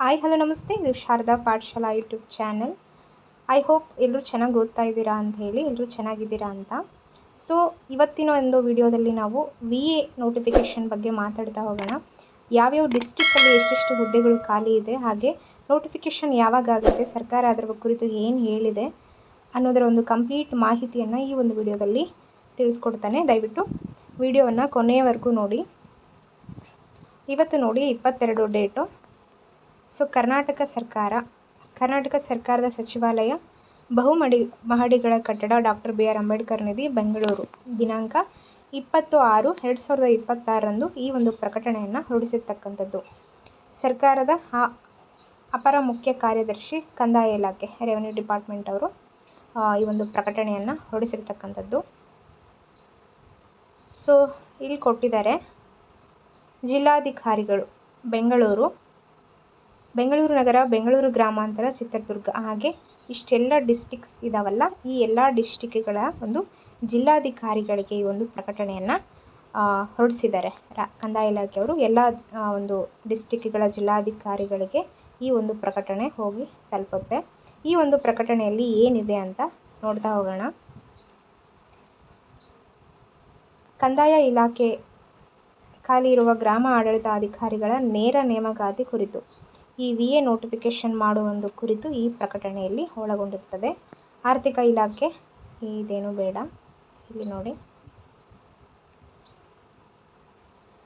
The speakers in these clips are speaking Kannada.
ಹಾಯ್ ಹಲೋ ನಮಸ್ತೆ, ಇದು Sharada Pathashala YouTube channel. I hope ಎಲ್ಲರೂ ಚೆನ್ನಾಗಿ ಓದ್ತಾ ಇದ್ದೀರಾ ಅಂತ ಹೇಳಿ, ಎಲ್ಲರೂ ಚೆನ್ನಾಗಿದ್ದೀರಾ ಅಂತ. ಸೊ ಇವತ್ತಿನ ಒಂದು ವಿಡಿಯೋದಲ್ಲಿ ನಾವು VA ನೋಟಿಫಿಕೇಷನ್ ಬಗ್ಗೆ ಮಾತಾಡ್ತಾ ಹೋಗೋಣ. ಯಾವ್ಯಾವ ಡಿಸ್ಟಿಕ್ಕಲ್ಲಿ ಎಷ್ಟೆಷ್ಟು ಹುದ್ದೆಗಳು ಖಾಲಿ ಇದೆ, ಹಾಗೆ ನೋಟಿಫಿಕೇಷನ್ ಯಾವಾಗ ಆಗುತ್ತೆ, ಸರ್ಕಾರ ಅದರ ಕುರಿತು ಏನು ಹೇಳಿದೆ ಅನ್ನೋದರ ಒಂದು ಕಂಪ್ಲೀಟ್ ಮಾಹಿತಿಯನ್ನು ಈ ಒಂದು ವಿಡಿಯೋದಲ್ಲಿ ತಿಳಿಸ್ಕೊಡ್ತಾನೆ. ದಯವಿಟ್ಟು ವಿಡಿಯೋವನ್ನು ಕೊನೆಯವರೆಗೂ ನೋಡಿ. ಇವತ್ತು ನೋಡಿ 22 ಡೇಟು. ಸೊ ಕರ್ನಾಟಕ ಸರ್ಕಾರದ ಸಚಿವಾಲಯ ಮಹಡಿಗಳ ಕಟ್ಟಡ ಡಾಕ್ಟರ್ BR ಅಂಬೇಡ್ಕರ್ ನಿಧಿ ಬೆಂಗಳೂರು ದಿನಾಂಕ 20/6/2026 ಈ ಒಂದು ಪ್ರಕಟಣೆಯನ್ನು ಹೊರಡಿಸಿರ್ತಕ್ಕಂಥದ್ದು. ಸರ್ಕಾರದ ಅಪರ ಮುಖ್ಯ ಕಾರ್ಯದರ್ಶಿ ಕಂದಾಯ ಇಲಾಖೆ ರೆವೆನ್ಯೂ ಡಿಪಾರ್ಟ್ಮೆಂಟ್ ಅವರು ಈ ಒಂದು ಪ್ರಕಟಣೆಯನ್ನು ಹೊರಡಿಸಿರ್ತಕ್ಕಂಥದ್ದು. ಸೊ ಇಲ್ಲಿ ಕೊಟ್ಟಿದ್ದಾರೆ, ಜಿಲ್ಲಾಧಿಕಾರಿಗಳು ಬೆಂಗಳೂರು ನಗರ, ಬೆಂಗಳೂರು ಗ್ರಾಮಾಂತರ, ಚಿತ್ರದುರ್ಗ, ಹಾಗೆ ಇಷ್ಟೆಲ್ಲ ಡಿಸ್ಟಿಕ್ಸ್ ಇದಾವಲ್ಲ, ಈ ಎಲ್ಲ ಡಿಸ್ಟಿಕ್ಗಳ ಒಂದು ಜಿಲ್ಲಾಧಿಕಾರಿಗಳಿಗೆ ಈ ಒಂದು ಪ್ರಕಟಣೆಯನ್ನು ಹೊರಡಿಸಿದ್ದಾರೆ. ಕಂದಾಯ ಇಲಾಖೆಯವರು ಎಲ್ಲ ಒಂದು ಡಿಸ್ಟಿಕ್ಗಳ ಜಿಲ್ಲಾಧಿಕಾರಿಗಳಿಗೆ ಈ ಒಂದು ಪ್ರಕಟಣೆ ಹೋಗಿ ತಲುಪುತ್ತೆ. ಈ ಒಂದು ಪ್ರಕಟಣೆಯಲ್ಲಿ ಏನಿದೆ ಅಂತ ನೋಡ್ತಾ ಹೋಗೋಣ. ಕಂದಾಯ ಇಲಾಖೆ ಖಾಲಿ ಇರುವ ಗ್ರಾಮ ಆಡಳಿತಾಧಿಕಾರಿಗಳ ನೇರ ನೇಮಕಾತಿ ಕುರಿತು ಈ VA ನೋಟಿಫಿಕೇಷನ್ ಮಾಡುವ ಒಂದು ಕುರಿತು ಈ ಪ್ರಕಟಣೆಯಲ್ಲಿ ಒಳಗೊಂಡಿರುತ್ತದೆ. ಆರ್ಥಿಕ ಇಲಾಖೆ ಇದೇನು ಬೇಡ, ಇಲ್ಲಿ ನೋಡಿ.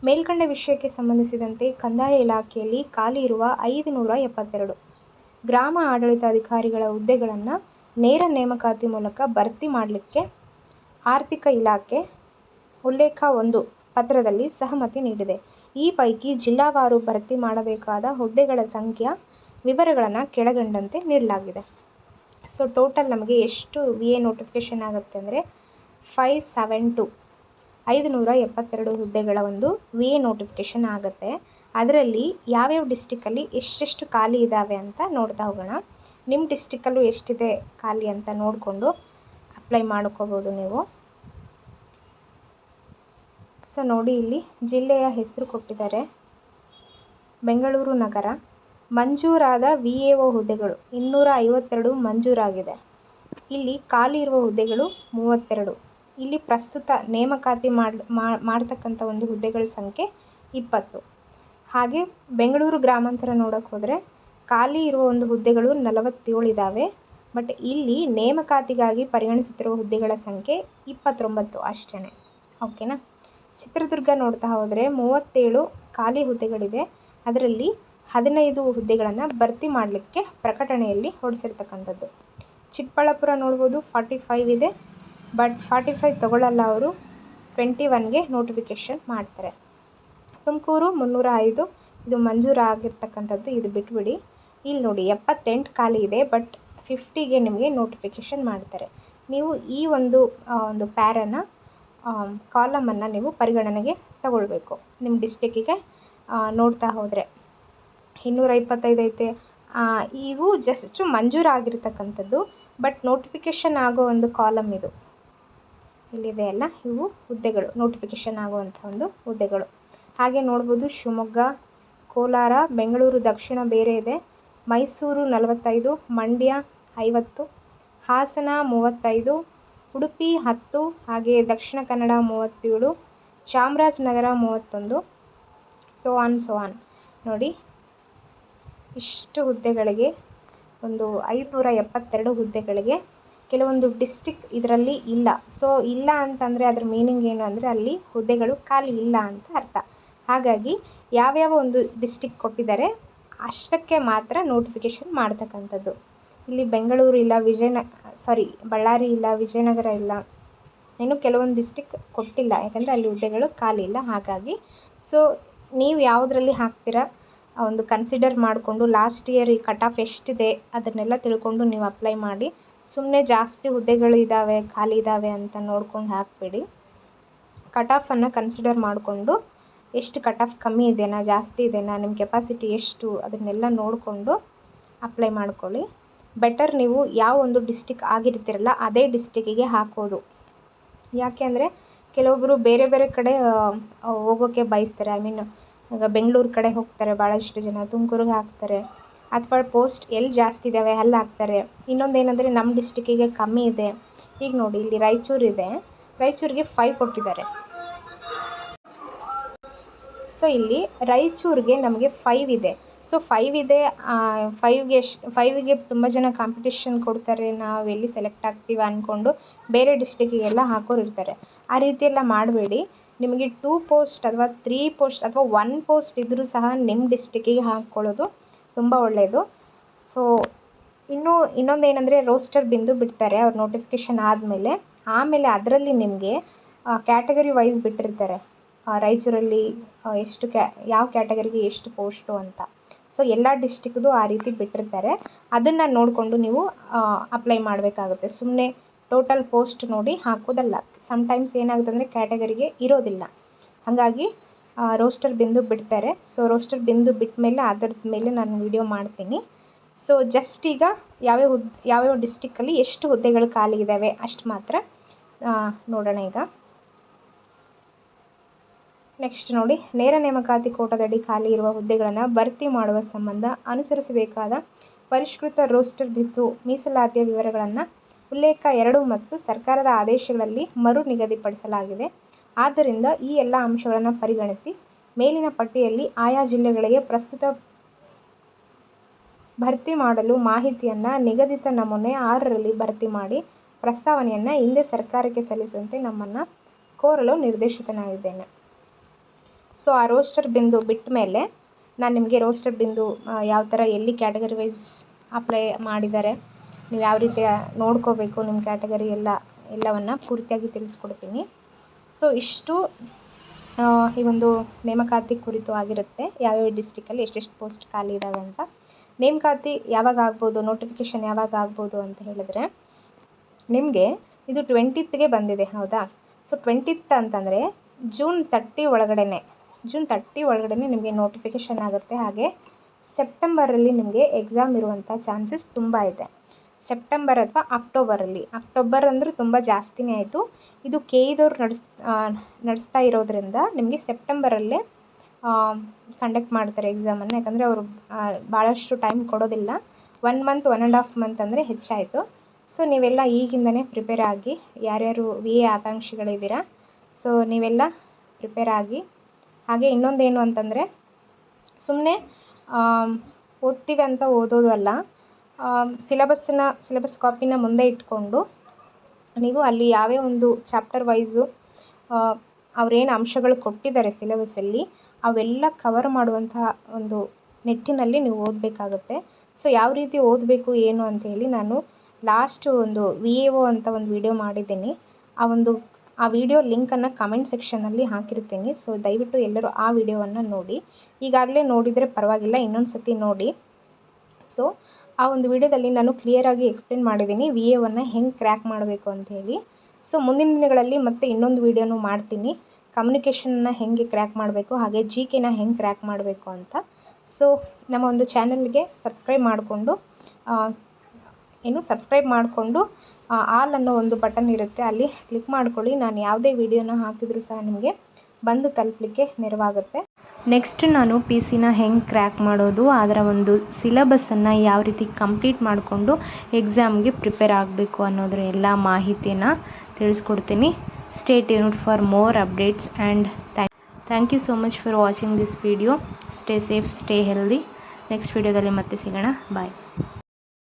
ಮೇಲ್ಕಂಡ ವಿಷಯಕ್ಕೆ ಸಂಬಂಧಿಸಿದಂತೆ ಕಂದಾಯ ಇಲಾಖೆಯಲ್ಲಿ ಖಾಲಿ ಇರುವ 572 ಗ್ರಾಮ ಆಡಳಿತಾಧಿಕಾರಿಗಳ ಹುದ್ದೆಗಳನ್ನು ನೇರ ನೇಮಕಾತಿ ಮೂಲಕ ಭರ್ತಿ ಮಾಡಲಿಕ್ಕೆ ಆರ್ಥಿಕ ಇಲಾಖೆ ಉಲ್ಲೇಖ 1 ಪತ್ರದಲ್ಲಿ ಸಹಮತಿ ನೀಡಿದೆ. ಈ ಪೈಕಿ ಜಿಲ್ಲಾವಾರು ಭರ್ತಿ ಮಾಡಬೇಕಾದ ಹುದ್ದೆಗಳ ಸಂಖ್ಯೆಯ ವಿವರಗಳನ್ನು ಕೆಳಗಂಡಂತೆ ನೀಡಲಾಗಿದೆ. ಸೊ ಟೋಟಲ್ ನಮಗೆ ಎಷ್ಟು VA ನೋಟಿಫಿಕೇಷನ್ ಆಗುತ್ತೆ ಅಂದರೆ 572 ಹುದ್ದೆಗಳ ಒಂದು VA ನೋಟಿಫಿಕೇಷನ್ ಆಗುತ್ತೆ. ಅದರಲ್ಲಿ ಯಾವ್ಯಾವ ಡಿಸ್ಟಿಕ್ಕಲ್ಲಿ ಎಷ್ಟೆಷ್ಟು ಖಾಲಿ ಇದ್ದಾವೆ ಅಂತ ನೋಡ್ತಾ ಹೋಗೋಣ. ನಿಮ್ಮ ಡಿಸ್ಟಿಕ್ಕಲ್ಲೂ ಎಷ್ಟಿದೆ ಖಾಲಿ ಅಂತ ನೋಡಿಕೊಂಡು ಅಪ್ಲೈ ಮಾಡ್ಕೋಬೋದು ನೀವು. ಸೊ ನೋಡಿ, ಇಲ್ಲಿ ಜಿಲ್ಲೆಯ ಹೆಸರು ಕೊಟ್ಟಿದ್ದಾರೆ, ಬೆಂಗಳೂರು ನಗರ. ಮಂಜೂರಾದ VAO ಹುದ್ದೆಗಳು 252 ಮಂಜೂರಾಗಿದೆ. ಇಲ್ಲಿ ಖಾಲಿ ಇರುವ ಹುದ್ದೆಗಳು 32. ಇಲ್ಲಿ ಪ್ರಸ್ತುತ ನೇಮಕಾತಿ ಮಾಡ್ತಕ್ಕಂಥ ಒಂದು ಹುದ್ದೆಗಳ ಸಂಖ್ಯೆ 20. ಹಾಗೆ ಬೆಂಗಳೂರು ಗ್ರಾಮಾಂತರ ನೋಡೋಕೆ ಹೋದರೆ ಖಾಲಿ ಇರುವ ಒಂದು ಹುದ್ದೆಗಳು 47 ಇದ್ದಾವೆ. ಬಟ್ ಇಲ್ಲಿ ನೇಮಕಾತಿಗಾಗಿ ಪರಿಗಣಿಸುತ್ತಿರುವ ಹುದ್ದೆಗಳ ಸಂಖ್ಯೆ 29 ಅಷ್ಟೇ. ಓಕೆನಾ. ಚಿತ್ರದುರ್ಗ ನೋಡ್ತಾ ಹೋದರೆ 37 ಖಾಲಿ ಹುದ್ದೆಗಳಿದೆ. ಅದರಲ್ಲಿ 15 ಹುದ್ದೆಗಳನ್ನು ಭರ್ತಿ ಮಾಡಲಿಕ್ಕೆ ಪ್ರಕಟಣೆಯಲ್ಲಿ ಹೊರಡಿಸಿರ್ತಕ್ಕಂಥದ್ದು. ಚಿಕ್ಕಬಳ್ಳಾಪುರ ನೋಡ್ಬೋದು 45 ಇದೆ, ಬಟ್ 45 ತಗೊಳ್ಳಲ್ಲ, ಅವರು 21ಗೆ ನೋಟಿಫಿಕೇಷನ್ ಮಾಡ್ತಾರೆ. ತುಮಕೂರು 305 ಇದು ಮಂಜೂರು ಆಗಿರ್ತಕ್ಕಂಥದ್ದು, ಇದು ಬಿಟ್ಬಿಡಿ. ಇಲ್ಲಿ ನೋಡಿ 78 ಖಾಲಿ ಇದೆ, ಬಟ್ 50ಗೆ ನಿಮಗೆ ನೋಟಿಫಿಕೇಷನ್ ಮಾಡ್ತಾರೆ. ನೀವು ಈ ಒಂದು ಪ್ಯಾರನ ಕಾಲಮನ್ನು ನೀವು ಪರಿಗಣನೆಗೆ ತಗೊಳ್ಬೇಕು. ನಿಮ್ಮ ಡಿಸ್ಟಿಕ್ಕಿಗೆ ನೋಡ್ತಾ ಹೋದರೆ 225 ಐತೆ. ಇವು ಜಸ್ಟ್ ಮಂಜೂರಾಗಿರ್ತಕ್ಕಂಥದ್ದು, ಬಟ್ ನೋಟಿಫಿಕೇಷನ್ ಆಗೋ ಒಂದು ಕಾಲಮ್ ಇದು ಇಲ್ಲಿದೆ ಅಲ್ಲ, ಇವು ಹುದ್ದೆಗಳು ನೋಟಿಫಿಕೇಷನ್ ಆಗುವಂಥ ಒಂದು ಹುದ್ದೆಗಳು. ಹಾಗೆ ನೋಡ್ಬೋದು ಶಿವಮೊಗ್ಗ, ಕೋಲಾರ, ಬೆಂಗಳೂರು ದಕ್ಷಿಣ ಬೇರೆ ಇದೆ, ಮೈಸೂರು 45, ಮಂಡ್ಯ 50, ಹಾಸನ 35, ಉಡುಪಿ 10, ಹಾಗೆ ದಕ್ಷಿಣ ಕನ್ನಡ 37, ಚಾಮರಾಜನಗರ 31, ಸೋ ಆನ್ ನೋಡಿ. ಇಷ್ಟು ಹುದ್ದೆಗಳಿಗೆ, ಒಂದು 572 ಹುದ್ದೆಗಳಿಗೆ ಕೆಲವೊಂದು ಡಿಸ್ಟಿಕ್ ಇದರಲ್ಲಿ ಇಲ್ಲ. ಸೊ ಇಲ್ಲ ಅಂತಂದರೆ ಅದ್ರ ಮೀನಿಂಗ್ ಏನು ಅಂದರೆ ಅಲ್ಲಿ ಹುದ್ದೆಗಳು ಖಾಲಿ ಇಲ್ಲ ಅಂತ ಅರ್ಥ. ಹಾಗಾಗಿ ಯಾವ್ಯಾವ ಒಂದು ಡಿಸ್ಟಿಕ್ ಕೊಟ್ಟಿದ್ದಾರೆ ಅಷ್ಟಕ್ಕೆ ಮಾತ್ರ ನೋಟಿಫಿಕೇಷನ್ ಮಾಡ್ತಕ್ಕಂಥದ್ದು. ಇಲ್ಲಿ ಬೆಂಗಳೂರು ಇಲ್ಲ, ಬಳ್ಳಾರಿ ಇಲ್ಲ, ವಿಜಯನಗರ ಇಲ್ಲ, ಇನ್ನು ಕೆಲವೊಂದು ಡಿಸ್ಟಿಕ್ ಕೊಟ್ಟಿಲ್ಲ, ಯಾಕಂದರೆ ಅಲ್ಲಿ ಹುದ್ದೆಗಳು ಖಾಲಿ ಇಲ್ಲ. ಹಾಗಾಗಿ ಸೊ ನೀವು ಯಾವುದರಲ್ಲಿ ಹಾಕ್ತೀರಾ ಒಂದು ಕನ್ಸಿಡರ್ ಮಾಡಿಕೊಂಡು ಲಾಸ್ಟ್ ಇಯರ್ ಈ ಕಟ್ ಆಫ್ ಎಷ್ಟಿದೆ ಅದನ್ನೆಲ್ಲ ತಿಳ್ಕೊಂಡು ನೀವು ಅಪ್ಲೈ ಮಾಡಿ. ಸುಮ್ಮನೆ ಜಾಸ್ತಿ ಹುದ್ದೆಗಳು ಇದ್ದಾವೆ ಖಾಲಿ ಇದ್ದಾವೆ ಅಂತ ನೋಡ್ಕೊಂಡು ಹಾಕಬೇಡಿ. ಕಟ್ ಆಫನ್ನು ಕನ್ಸಿಡರ್ ಮಾಡಿಕೊಂಡು ಎಷ್ಟು ಕಟ್ ಆಫ್ ಕಮ್ಮಿ ಇದೆನಾ ಜಾಸ್ತಿ ಇದೆನಾ, ನಿಮ್ಮ ಕೆಪಾಸಿಟಿ ಎಷ್ಟು ಅದನ್ನೆಲ್ಲ ನೋಡಿಕೊಂಡು ಅಪ್ಲೈ ಮಾಡ್ಕೊಳ್ಳಿ. ಬೆಟರ್ ನೀವು ಯಾವ ಒಂದು ಡಿಸ್ಟಿಕ್ ಆಗಿರ್ತೀರಲ್ಲ ಅದೇ ಡಿಸ್ಟಿಕ್ಕಿಗೆ ಹಾಕೋದು. ಯಾಕೆ ಅಂದರೆ ಕೆಲವೊಬ್ಬರು ಬೇರೆ ಬೇರೆ ಕಡೆ ಹೋಗೋಕ್ಕೆ ಬಯಸ್ತಾರೆ. ಈಗ ಬೆಂಗಳೂರು ಕಡೆ ಹೋಗ್ತಾರೆ ಭಾಳಷ್ಟು ಜನ, ತುಮಕೂರಿಗೆ ಹಾಕ್ತಾರೆ. ಅಥವಾ ಪೋಸ್ಟ್ ಎಲ್ಲಿ ಜಾಸ್ತಿ ಇದ್ದಾವೆ ಅಲ್ಲಿ ಹಾಕ್ತಾರೆ. ಇನ್ನೊಂದು ಏನಂದರೆ ನಮ್ಮ ಡಿಸ್ಟಿಕ್ಕಿಗೆ ಕಮ್ಮಿ ಇದೆ. ಈಗ ನೋಡಿ ಇಲ್ಲಿ ರಾಯಚೂರು ಇದೆ, ರಾಯಚೂರಿಗೆ 5 ಕೊಟ್ಟಿದ್ದಾರೆ. ಸೊ ಇಲ್ಲಿ ರಾಯಚೂರಿಗೆ ನಮಗೆ 5 ಇದೆ. ಸೊ 5 ಇದೆ, 5ಗೆ ತುಂಬ ಜನ ಕಾಂಪಿಟೇಷನ್ ಕೊಡ್ತಾರೆ, ನಾವು ಎಲ್ಲಿ ಸೆಲೆಕ್ಟ್ ಆಗ್ತೀವಿ ಅಂದ್ಕೊಂಡು ಬೇರೆ ಡಿಸ್ಟಿಕ್ಕಿಗೆಲ್ಲ ಹಾಕೋರು ಇರ್ತಾರೆ. ಆ ರೀತಿ ಎಲ್ಲ ಮಾಡಬೇಡಿ. ನಿಮಗೆ 2 ಪೋಸ್ಟ್ ಅಥವಾ 3 ಪೋಸ್ಟ್ ಅಥವಾ 1 ಪೋಸ್ಟ್ ಇದ್ದರೂ ಸಹ ನಿಮ್ಮ ಡಿಸ್ಟಿಕ್ಕಿಗೆ ಹಾಕ್ಕೊಳ್ಳೋದು ತುಂಬ ಒಳ್ಳೆಯದು. ಸೊ ಇನ್ನೊಂದು ಏನಂದರೆ ರೋಸ್ಟರ್ ಬಿಡ್ತಾರೆ ಅವ್ರ ನೋಟಿಫಿಕೇಷನ್ ಆಮೇಲೆ ಅದರಲ್ಲಿ ನಿಮಗೆ ಕ್ಯಾಟಗರಿ ವೈಸ್ ಬಿಟ್ಟಿರ್ತಾರೆ. ರಾಯಚೂರಲ್ಲಿ ಯಾವ ಕ್ಯಾಟಗರಿಗೆ ಎಷ್ಟು ಪೋಸ್ಟು ಅಂತ. ಸೊ ಎಲ್ಲ ಡಿಸ್ಟಿಕ್ದು ಆ ರೀತಿ ಬಿಟ್ಟಿರ್ತಾರೆ. ಅದನ್ನು ನೋಡಿಕೊಂಡು ನೀವು ಅಪ್ಲೈ ಮಾಡಬೇಕಾಗುತ್ತೆ. ಸುಮ್ಮನೆ ಟೋಟಲ್ ಪೋಸ್ಟ್ ನೋಡಿ ಹಾಕೋದಲ್ಲ. ಸಮ್ಟೈಮ್ಸ್ ಏನಾಗುತ್ತೆ ಅಂದರೆ ಕ್ಯಾಟಗರಿಗೆ ಇರೋದಿಲ್ಲ, ಹಾಗಾಗಿ ರೋಸ್ಟರ್ ಬಿಡ್ತಾರೆ. ಸೊ ರೋಸ್ಟರ್ ಬಿಟ್ಟ ಮೇಲೆ ಅದರದ ಮೇಲೆ ನಾನು ವಿಡಿಯೋ ಮಾಡ್ತೀನಿ. ಸೊ ಜಸ್ಟ್ ಈಗ ಯಾವ್ಯಾವ ಡಿಸ್ಟಿಕ್ಕಲ್ಲಿ ಎಷ್ಟು ಹುದ್ದೆಗಳು ಖಾಲಿ ಇದ್ದಾವೆ ಅಷ್ಟು ಮಾತ್ರ ನೋಡೋಣ. ಈಗ ನೆಕ್ಸ್ಟ್ ನೋಡಿ, ನೇರ ನೇಮಕಾತಿ ಕೋಟಾದಡಿ ಖಾಲಿ ಇರುವ ಹುದ್ದೆಗಳನ್ನು ಭರ್ತಿ ಮಾಡುವ ಸಂಬಂಧ ಅನುಸರಿಸಬೇಕಾದ ಪರಿಷ್ಕೃತ ರೋಸ್ಟರ್ ಮೀಸಲಾತಿಯ ವಿವರಗಳನ್ನು ಉಲ್ಲೇಖ 2 ಮತ್ತು ಸರ್ಕಾರದ ಆದೇಶಗಳಲ್ಲಿ ಮರು ನಿಗದಿಪಡಿಸಲಾಗಿದೆ. ಆದ್ದರಿಂದ ಈ ಎಲ್ಲ ಅಂಶಗಳನ್ನು ಪರಿಗಣಿಸಿ ಮೇಲಿನ ಪಟ್ಟಿಯಲ್ಲಿ ಆಯಾ ಜಿಲ್ಲೆಗಳಿಗೆ ಪ್ರಸ್ತುತ ಭರ್ತಿ ಮಾಡಲು ಮಾಹಿತಿಯನ್ನು ನಿಗದಿತ ನಮೂನೆ 6ರಲ್ಲಿ ಭರ್ತಿ ಮಾಡಿ ಪ್ರಸ್ತಾವನೆಯನ್ನು ಹಿಂದೆ ಸರ್ಕಾರಕ್ಕೆ ಸಲ್ಲಿಸುವಂತೆ ನಮ್ಮನ್ನು ಕೋರಲು ನಿರ್ದೇಶಿತನಾಗಿದ್ದೇನೆ. ಸೊ ಆ ರೋಸ್ಟರ್ ಬಿಟ್ಟ ಮೇಲೆ ನಾನು ನಿಮಗೆ ರೋಸ್ಟರ್ ಯಾವ ಥರ ಎಲ್ಲಿ ಕ್ಯಾಟಗರಿ ವೈಸ್ ಅಪ್ಲೈ ಮಾಡಿದ್ದಾರೆ, ನೀವು ಯಾವ ರೀತಿ ನೋಡ್ಕೋಬೇಕು ನಿಮ್ಮ ಕ್ಯಾಟಗರಿ ಎಲ್ಲವನ್ನು ಪೂರ್ತಿಯಾಗಿ ತಿಳಿಸ್ಕೊಡ್ತೀನಿ. ಸೊ ಇಷ್ಟು ಈ ಒಂದು ನೇಮಕಾತಿ ಕುರಿತು ಆಗಿರುತ್ತೆ. ಯಾವ್ಯಾವ ಡಿಸ್ಟಿಕಲ್ಲಿ ಎಷ್ಟೆಷ್ಟು ಪೋಸ್ಟ್ ಖಾಲಿ ಇದ್ದಾವೆ ಅಂತ. ನೇಮಕಾತಿ ಯಾವಾಗ ಆಗ್ಬೋದು, ನೋಟಿಫಿಕೇಷನ್ ಯಾವಾಗ ಆಗ್ಬೋದು ಅಂತ ಹೇಳಿದ್ರೆ, ನಿಮಗೆ ಇದು 20th ಬಂದಿದೆ, ಹೌದಾ? ಸೊ 20th ಅಂತಂದರೆ ಜೂನ್ 30 ಒಳಗಡೆ ನಿಮಗೆ ನೋಟಿಫಿಕೇಷನ್ ಆಗುತ್ತೆ. ಹಾಗೆ ಸೆಪ್ಟೆಂಬರಲ್ಲಿ ನಿಮಗೆ ಎಕ್ಸಾಮ್ ಇರುವಂಥ ಚಾನ್ಸಸ್ ತುಂಬ ಇದೆ. ಸೆಪ್ಟೆಂಬರ್ ಅಥವಾ ಅಕ್ಟೋಬರ್ ಅಂದರೆ ತುಂಬ ಜಾಸ್ತಿನೇ ಆಯಿತು. ಇದು ಕೆಇದವ್ರು ನಡೆಸ್ತಾ ಇರೋದ್ರಿಂದ ನಿಮಗೆ ಸೆಪ್ಟೆಂಬರಲ್ಲೇ ಕಂಡಕ್ಟ್ ಮಾಡ್ತಾರೆ ಎಕ್ಸಾಮನ್ನು. ಯಾಕಂದರೆ ಅವರು ಭಾಳಷ್ಟು ಟೈಮ್ ಕೊಡೋದಿಲ್ಲ. 1 ಮಂತ್ 1.5 ಮಂತ್ ಅಂದರೆ ಹೆಚ್ಚಾಯಿತು. ಸೊ ನೀವೆಲ್ಲ ಈಗಿಂದನೇ ಪ್ರಿಪೇರ್ ಆಗಿ, ಯಾರ್ಯಾರು VA ಆಕಾಂಕ್ಷಿಗಳಿದ್ದೀರಾ, ಸೊ ನೀವೆಲ್ಲ ಪ್ರಿಪೇರ್ ಆಗಿ. ಹಾಗೆ ಇನ್ನೊಂದೇನು ಅಂತಂದರೆ, ಸುಮ್ಮನೆ ಓದ್ತೀವಿ ಅಂತ ಓದೋದು ಅಲ್ಲ, ಸಿಲೆಬಸ್ ಕಾಪಿನ ಮುಂದೆ ಇಟ್ಕೊಂಡು ನೀವು ಅಲ್ಲಿ ಯಾವ್ಯಾವ ಒಂದು ಚಾಪ್ಟರ್ ವೈಸು ಅವರೇನು ಅಂಶಗಳು ಕೊಟ್ಟಿದ್ದಾರೆ ಸಿಲೆಬಸ್ಸಲ್ಲಿ ಅವೆಲ್ಲ ಕವರ್ ಮಾಡುವಂತಹ ಒಂದು ನಿಟ್ಟಿನಲ್ಲಿ ನೀವು ಓದಬೇಕಾಗುತ್ತೆ. ಸೊ ಯಾವ ರೀತಿ ಓದಬೇಕು ಏನು ಅಂಥೇಳಿ ನಾನು ಲಾಸ್ಟ್ ಒಂದು VAO ಅಂತ ಒಂದು ವಿಡಿಯೋ ಮಾಡಿದ್ದೀನಿ. ಆ ವಿಡಿಯೋ ಲಿಂಕನ್ನು ಕಮೆಂಟ್ ಸೆಕ್ಷನಲ್ಲಿ ಹಾಕಿರ್ತೀನಿ. ಸೊ ದಯವಿಟ್ಟು ಎಲ್ಲರೂ ಆ ವಿಡಿಯೋವನ್ನು ನೋಡಿ. ಈಗಾಗಲೇ ನೋಡಿದರೆ ಪರವಾಗಿಲ್ಲ, ಇನ್ನೊಂದು ಸತಿ ನೋಡಿ. ಸೊ ಆ ಒಂದು ವಿಡಿಯೋದಲ್ಲಿ ನಾನು ಕ್ಲಿಯರಾಗಿ ಎಕ್ಸ್ಪ್ಲೇನ್ ಮಾಡಿದ್ದೀನಿ VAOವನ್ನು ಹೆಂಗೆ ಕ್ರ್ಯಾಕ್ ಮಾಡಬೇಕು ಅಂಥೇಳಿ. ಸೊ ಮುಂದಿನ ದಿನಗಳಲ್ಲಿ ಮತ್ತೆ ಇನ್ನೊಂದು ವಿಡಿಯೋನು ಮಾಡ್ತೀನಿ, ಕಮ್ಯುನಿಕೇಷನ್ನ ಹೆಂಗೆ ಕ್ರ್ಯಾಕ್ ಮಾಡಬೇಕು, ಹಾಗೆ GKನ ಹೆಂಗೆ ಕ್ರ್ಯಾಕ್ ಮಾಡಬೇಕು ಅಂತ. ಸೊ ನಮ್ಮ ಒಂದು ಚಾನಲ್ಗೆ ಸಬ್ಸ್ಕ್ರೈಬ್ ಮಾಡಿಕೊಂಡು ಆಲ್ ಅನ್ನೋ ಒಂದು ಬಟನ್ ಇರುತ್ತೆ, ಅಲ್ಲಿ ಕ್ಲಿಕ್ ಮಾಡ್ಕೊಳ್ಳಿ. ನಾನು ಯಾವುದೇ ವಿಡಿಯೋನ ಹಾಕಿದರೂ ಸಹ ನಿಮಗೆ ಬಂದು ತಲುಪಲಿಕ್ಕೆ ನೆರವಾಗುತ್ತೆ. ನೆಕ್ಸ್ಟ್ ನಾನು PCನ ಹೆಂಗೆ ಕ್ರ್ಯಾಕ್ ಮಾಡೋದು, ಅದರ ಒಂದು ಸಿಲೆಬಸ್ಸನ್ನು ಯಾವ ರೀತಿ ಕಂಪ್ಲೀಟ್ ಮಾಡಿಕೊಂಡು ಎಕ್ಸಾಮ್ಗೆ ಪ್ರಿಪೇರ್ ಆಗಬೇಕು ಅನ್ನೋದ್ರ ಎಲ್ಲ ಮಾಹಿತಿಯನ್ನು ತಿಳಿಸ್ಕೊಡ್ತೀನಿ. Stay tuned for more updates and thank you so much for watching this video. Stay safe, stay healthy. Next ವಿಡಿಯೋದಲ್ಲಿ ಮತ್ತೆ ಸಿಗೋಣ. ಬಾಯ್.